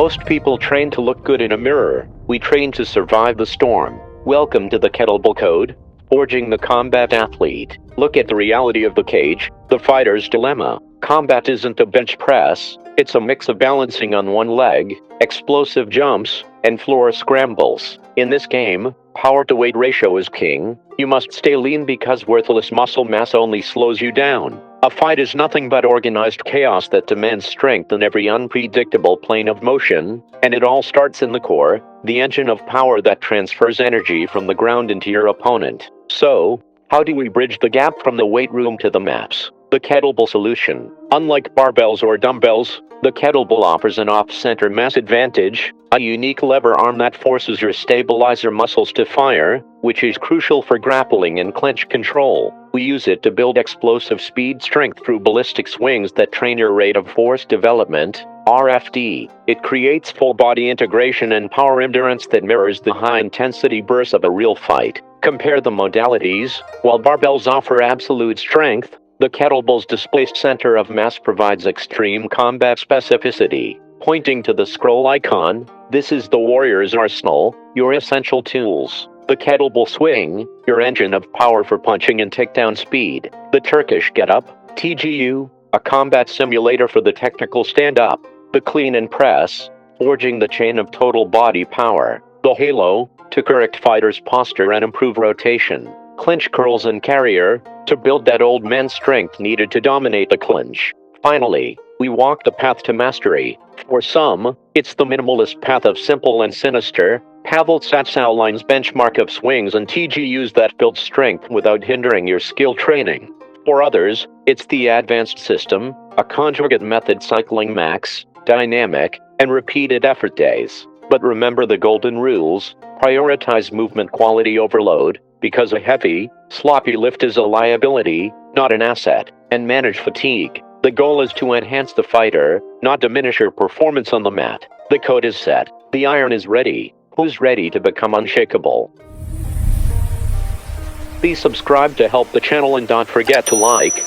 Most people train to look good in a mirror. We train to survive the storm. Welcome to the Kettlebell Code, forging the combat athlete. Look at the reality of the cage, the fighter's dilemma. Combat isn't a bench press, it's a mix of balancing on one leg, explosive jumps, and floor scrambles. In this game, power to weight ratio is king. You must stay lean because worthless muscle mass only slows you down. A fight is nothing but organized chaos that demands strength in every unpredictable plane of motion, and it all starts in the core, the engine of power that transfers energy from the ground into your opponent. So, how do we bridge the gap from the weight room to the mats? The Kettlebell Solution. Unlike barbells or dumbbells, the kettlebell offers an off-center mass advantage, a unique lever arm that forces your stabilizer muscles to fire, which is crucial for grappling and clinch control. We use it to build explosive speed strength through ballistic swings that train your rate of force development, RFD. It creates full-body integration and power endurance that mirrors the high-intensity bursts of a real fight. Compare the modalities. While barbells offer absolute strength, the kettlebell's displaced center of mass provides extreme combat specificity. Pointing to the scroll icon, this is the warrior's arsenal, your essential tools. The kettlebell swing, your engine of power for punching and takedown speed. The Turkish get-up, TGU, a combat simulator for the technical stand-up. The clean and press, forging the chain of total body power. The halo, to correct fighters' posture and improve rotation. Clinch curls and carrier, to build that old man strength needed to dominate the clinch. Finally, we walk the path to mastery. For some, it's the minimalist path of simple and sinister. Pavel Tsats outlines benchmark of swings and TGUs that build strength without hindering your skill training. For others, it's the advanced system, a conjugate method cycling max, dynamic, and repeated effort days. But remember the golden rules: prioritize movement quality overload, because a heavy, sloppy lift is a liability, not an asset, and manage fatigue. The goal is to enhance the fighter, not diminish your performance on the mat. The code is set. The iron is ready. Who's ready to become unshakable? Please subscribe to help the channel and don't forget to like,